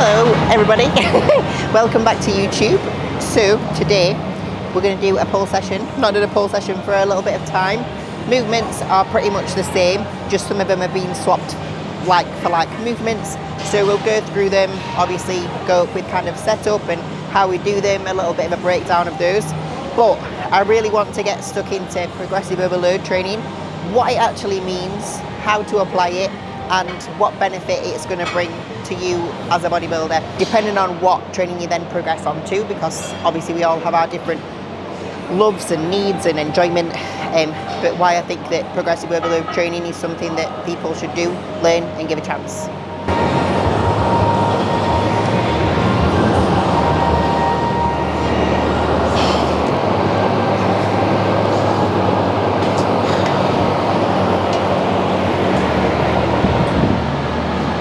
Hello everybody, welcome back to YouTube. So today we're going to do a pull session. Not done a pull session for a little bit of time. Movements are pretty much the same, just some of them are being swapped like for like movements. So we'll go through them, obviously go up with kind of setup and how we do them, a little bit of a breakdown of those. But I really want to get stuck into progressive overload training, what it actually means, how to apply it, and what benefit it's going to bring to you as a bodybuilder, depending on what training you then progress on to, because obviously we all have our different loves and needs and enjoyment, but why I think that progressive overload training is something that people should do, learn and give a chance.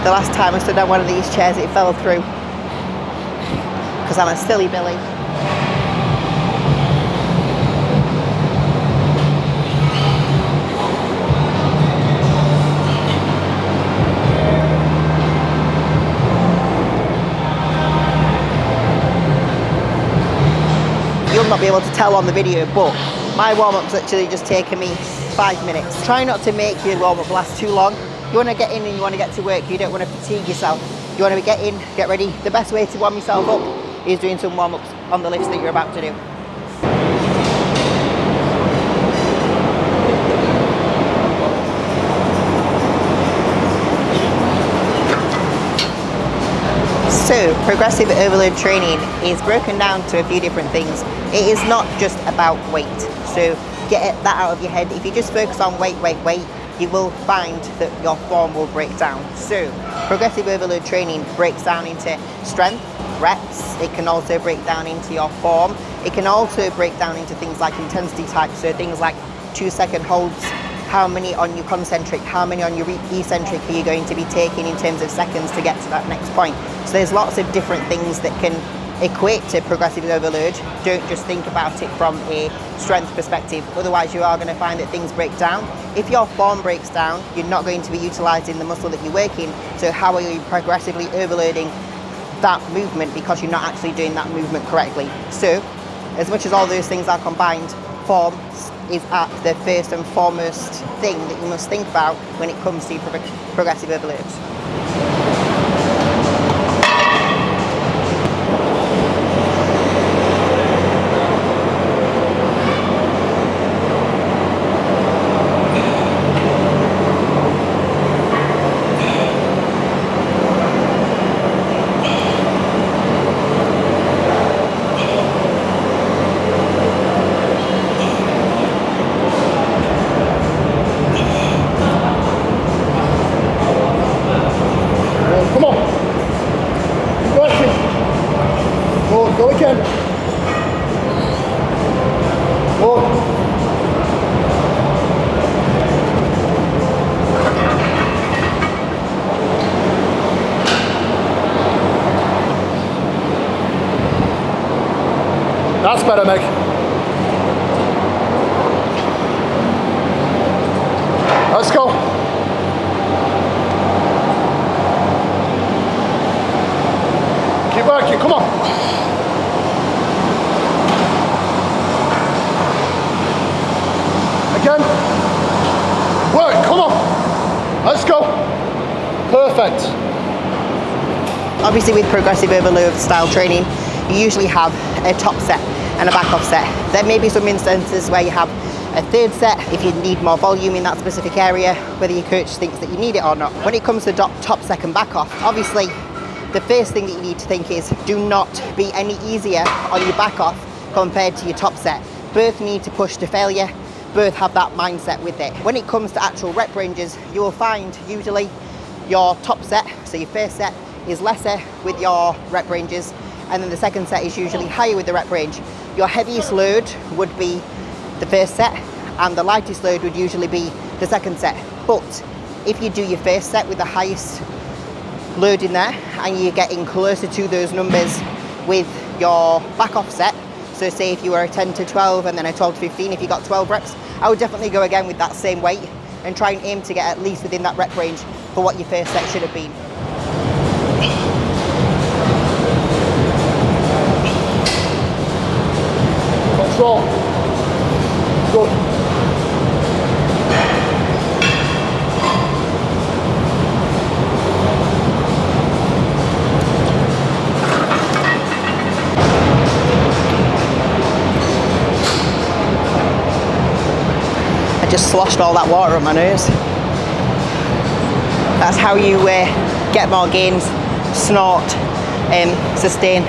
The last time I stood on one of these chairs, it fell through because I'm a silly Billy. You'll not be able to tell on the video, but my warm-up's actually just taken me 5 minutes. Try not to make your warm-up last too long. You want to get in and you want to get to work. You don't want to fatigue yourself. You want to get in, get ready. The best way to warm yourself up is doing some warm-ups on the lifts that you're about to do. So, progressive overload training is broken down to a few different things. It is not just about weight. So, get that out of your head. If you just focus on weight, you will find that your form will break down. So, progressive overload training breaks down into strength, reps. It can also break down into your form. It can also break down into things like intensity types, so things like 2-second holds, how many on your concentric, how many on your eccentric are you going to be taking in terms of seconds to get to that next point. So there's lots of different things that can equate to progressive overload. Don't just think about it from a strength perspective, otherwise you are going to find that things break down. If your form breaks down, you're not going to be utilising the muscle that you're working, so how are you progressively overloading that movement because you're not actually doing that movement correctly? So, as much as all those things are combined, form is at the first and foremost thing that you must think about when it comes to progressive overload. Go again. More. That's better, Meg. Let's go. Keep working, come on. Again. Work, come on. Let's go. Perfect. Obviously with progressive overload style training, you usually have a top set and a back off set. There may be some instances where you have a third set if you need more volume in that specific area, whether your coach thinks that you need it or not. When it comes to top, second, back off, obviously the first thing that you need to think is do not be any easier on your back off compared to your top set. Both need to push to failure. Both have that mindset with it. When it comes to actual rep ranges, you will find usually your top set, so your first set, is lesser with your rep ranges, and then the second set is usually higher with the rep range. Your heaviest load would be the first set, and the lightest load would usually be the second set. But if you do your first set with the highest load in there, and you're getting closer to those numbers with your back off set, so say if you were a 10 to 12 and then a 12 to 15, if you got 12 reps, I would definitely go again with that same weight and try and aim to get at least within that rep range for what your first set should have been. just sloshed all that water on my nose. That's how you get more gains, snort, sustain.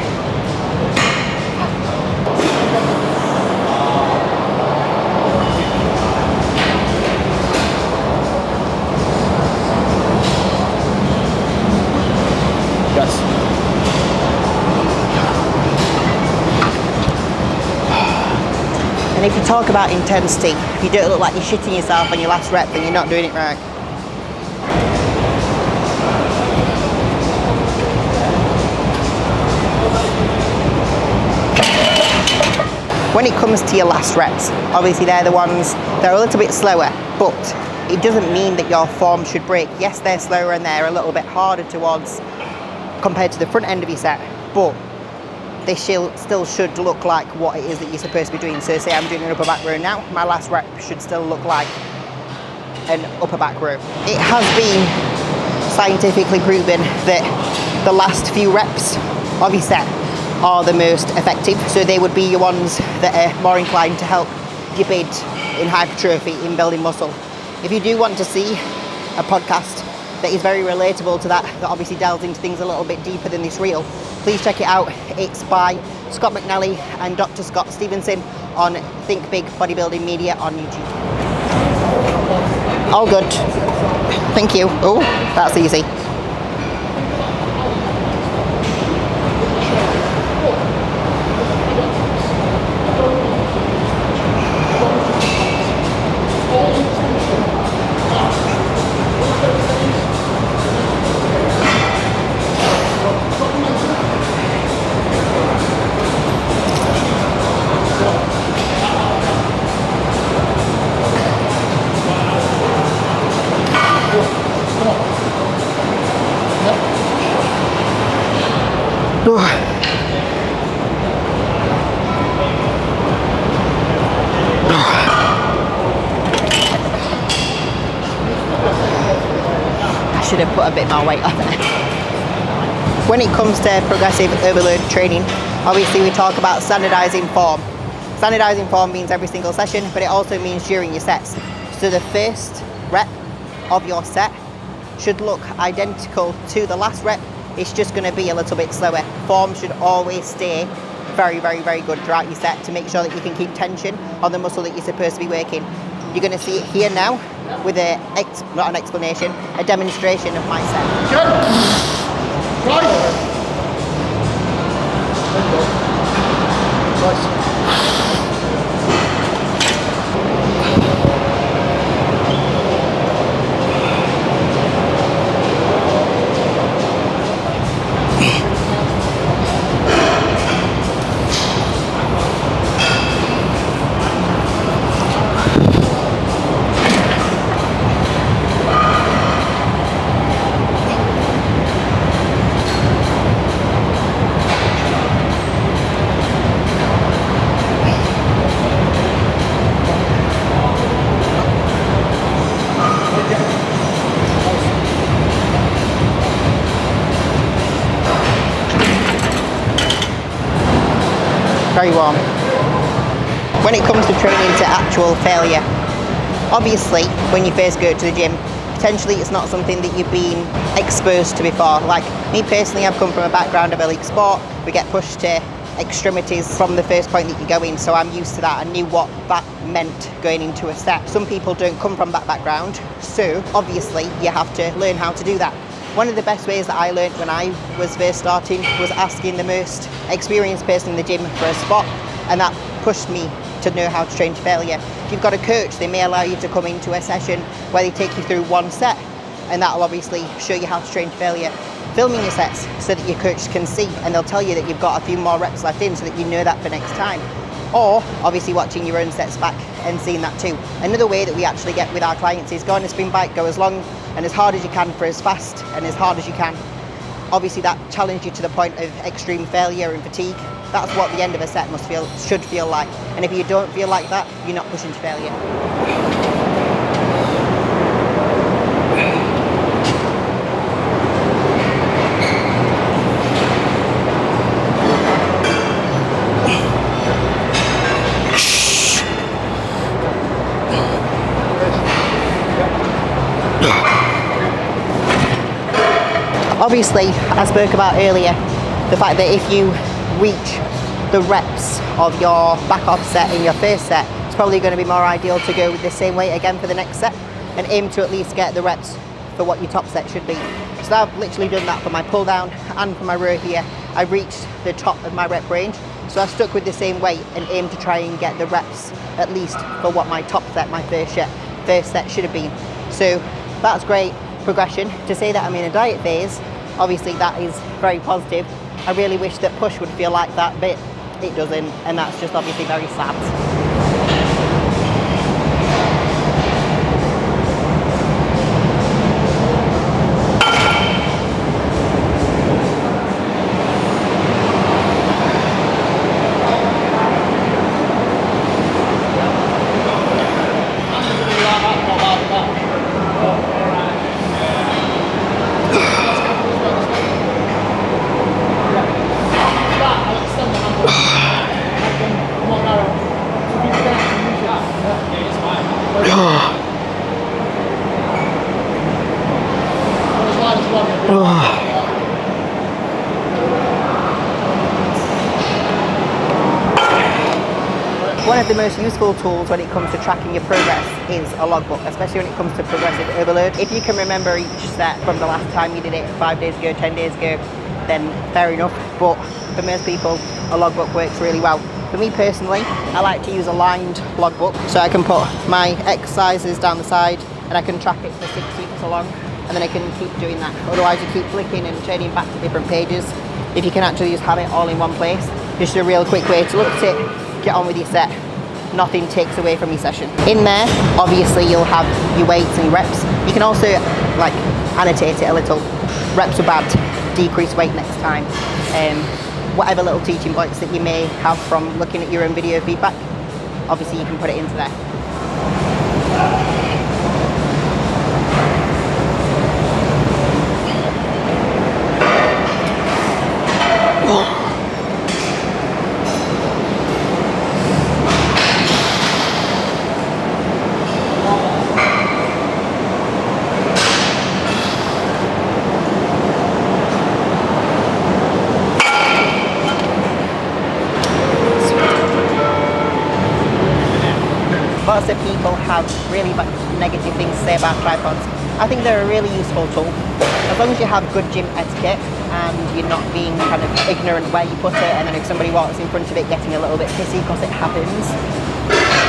Yes. And if you talk about intensity, if you don't look like you're shitting yourself on your last rep, then you're not doing it right. When it comes to your last reps, obviously they're the ones that are a little bit slower, but it doesn't mean that your form should break. Yes, they're slower and they're a little bit harder towards compared to the front end of your set, but they still should look like what it is that you're supposed to be doing. So say I'm doing an upper back row now, my last rep should still look like an upper back row. It has been scientifically proven that the last few reps of your set are the most effective. So they would be your ones that are more inclined to help your bid in hypertrophy, in building muscle. If you do want to see a podcast that is very relatable to that obviously delves into things a little bit deeper than this reel, please check it out. It's by Scott McNally and Dr. Scott Stevenson on Think Big Bodybuilding Media on YouTube. All good. Thank you. Oh, that's easy. I should have put a bit more weight on there. When it comes to progressive overload training, obviously we talk about standardizing form. Standardizing form means every single session, but it also means during your sets. So the first rep of your set should look identical to the last rep. It's just going to be a little bit slower. Form should always stay very, very, very good throughout your set to make sure that you can keep tension on the muscle that you're supposed to be working. You're going to see it here now with not an explanation, a demonstration of my set. Good. Right. Nice. Very warm. When it comes to training to actual failure, obviously when you first go to the gym, potentially it's not something that you've been exposed to before. Like me personally, I've come from a background of elite sport. We get pushed to extremities from the first point that you go in, so I'm used to that. I knew what that meant going into a set. Some people don't come from that background, so obviously you have to learn how to do that. One of the best ways that I learned when I was first starting was asking the most experienced person in the gym for a spot, and that pushed me to know how to train to failure. If you've got a coach, they may allow you to come into a session where they take you through one set, and that'll obviously show you how to train to failure. Filming your sets so that your coach can see, and they'll tell you that you've got a few more reps left in so that you know that for next time. Or obviously watching your own sets back and seeing that too. Another way that we actually get with our clients is go on a spin bike, go as long and as hard as you can for as fast and as hard as you can. Obviously that challenges you to the point of extreme failure and fatigue. That's what the end of a set should feel like. And if you don't feel like that, you're not pushing to failure. Obviously, I spoke about earlier the fact that if you reach the reps of your back offset in your first set, it's probably going to be more ideal to go with the same weight again for the next set and aim to at least get the reps for what your top set should be. So I've literally done that for my pull down and for my row here. I reached the top of my rep range, so I stuck with the same weight and aimed to try and get the reps at least for what my top set, my first set should have been. So that's great progression. To say that I'm in a diet phase, obviously that is very positive. I really wish that push would feel like that, but it doesn't, and that's just obviously very sad. One of the most useful tools when it comes to tracking your progress is a logbook, especially when it comes to progressive overload. If you can remember each set from the last time you did it 5 days ago, 10 days ago, then fair enough. But for most people, a logbook works really well. For me personally, I like to use a lined logbook, so I can put my exercises down the side and I can track it for 6 weeks along, and then I can keep doing that. Otherwise you keep flicking and turning back to different pages. If you can actually just have it all in one place, just a real quick way to look at it, get on with your set. Nothing takes away from your session. In there, obviously you'll have your weights and your reps. You can also like annotate it a little. Reps are bad, decrease weight next time. Whatever little teaching points that you may have from looking at your own video feedback, obviously you can put it into there. Lots of people have really negative things to say about tripods. I think they're a really useful tool. As long as you have good gym etiquette and you're not being kind of ignorant where you put it, and then if somebody walks in front of it getting a little bit pissy because it happens,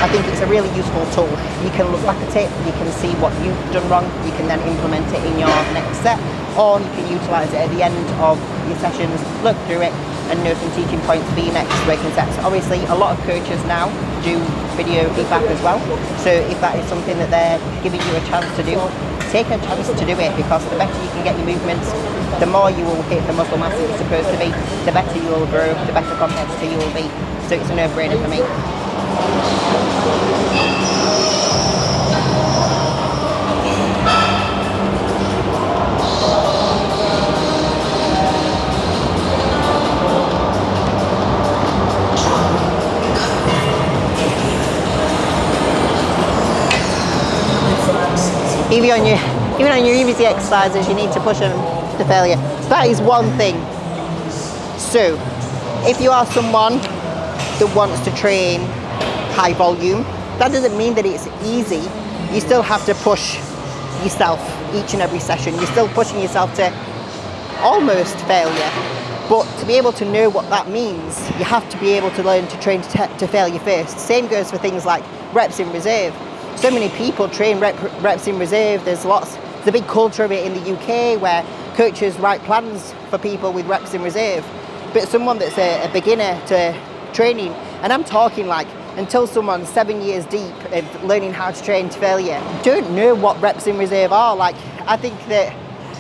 I think it's a really useful tool. You can look back at it, you can see what you've done wrong, you can then implement it in your next set, or you can utilise it at the end of your sessions, look through it and know some teaching points for your next working sets. Obviously a lot of coaches now do video feedback as well, so if that is something that they're giving you a chance to do, take a chance to do it, because the better you can get your movements, the more you will hit the muscle mass that you're supposed to be, the better you will grow, the better competitor you will be. So it's a no-brainer for me. Even on your easy exercises, you need to push them to failure. That is one thing. So, if you are someone that wants to train high volume, that doesn't mean that it's easy. You still have to push yourself each and every session. You're still pushing yourself to almost failure. But to be able to know what that means, you have to be able to learn to train to failure first. Same goes for things like reps in reserve. So many people train reps in reserve. There's a big culture of it in the UK where coaches write plans for people with reps in reserve. But someone that's a beginner to training, and I'm talking like until someone's 7 years deep of learning how to train to failure, don't know what reps in reserve are. Like, I think that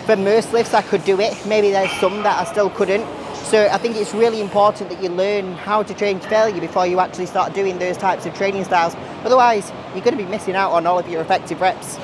for most lifts I could do it. Maybe there's some that I still couldn't. So I think it's really important that you learn how to train to failure before you actually start doing those types of training styles. Otherwise, you're going to be missing out on all of your effective reps.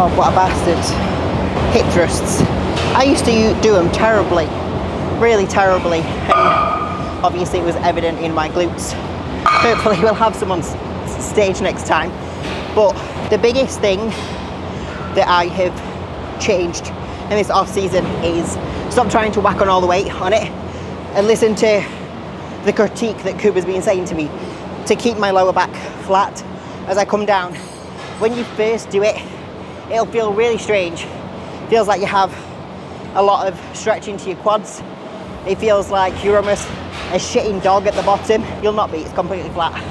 God, what a bastard. Hip thrusts. I used to do them terribly, really terribly, and obviously it was evident in my glutes. Hopefully we'll have some on stage next time. But the biggest thing that I have changed in this off season is stop trying to whack on all the weight on it and listen to the critique that Kuba's been saying to me to keep my lower back flat as I come down. When you first do it, it'll feel really strange. It feels like you have a lot of stretch into your quads. It feels like you're almost a shitting dog at the bottom. You'll not be, it's completely flat.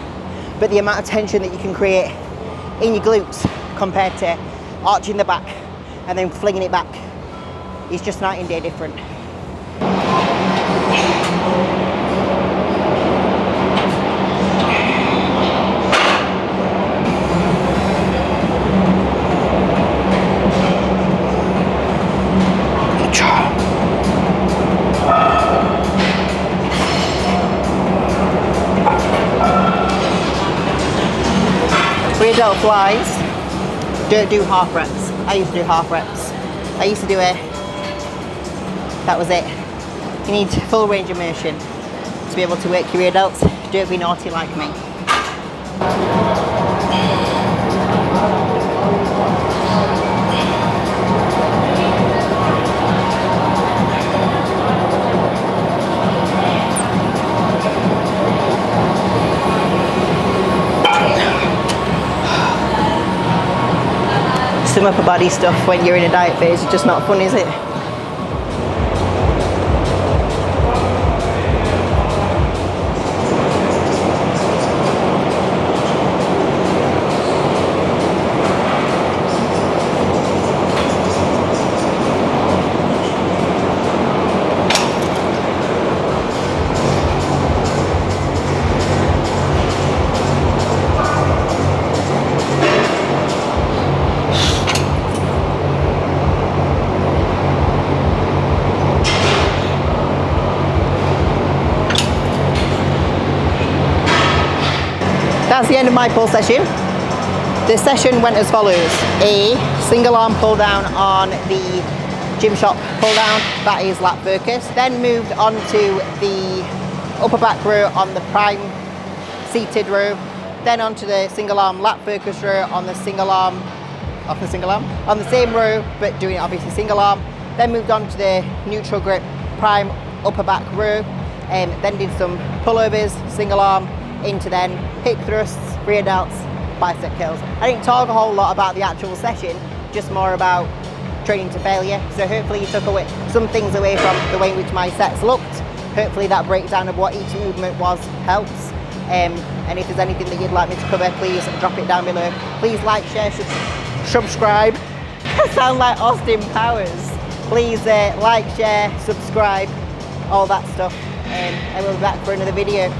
But the amount of tension that you can create in your glutes compared to arching the back and then flinging it back is just night and day different. Rear delt flies, don't do half reps. I used to do half reps. I used to do it, that was it. You need full range of motion to be able to work your rear delts. Don't be naughty like me. Some upper body stuff when you're in a diet phase is just not fun, is it? That's the end of my pull session. The session went as follows. A single arm pull down on the Gymshark pull down, that is lat focus. Then moved on to the upper back row on the prime seated row. Then onto the single arm lat focus row on the single arm, on the same row, but doing it obviously single arm. Then moved on to the neutral grip prime upper back row. Then did some pullovers, single arm, into then hip thrusts, rear delts, bicep curls. I didn't talk a whole lot about the actual session, just more about training to failure. So hopefully you took away some things away from the way in which my sets looked. Hopefully that breakdown of what each movement was helps. And if there's anything that you'd like me to cover, please drop it down below. Please like, share, subscribe. I sound like Austin Powers. Please like, share, subscribe, all that stuff. And we'll be back for another video.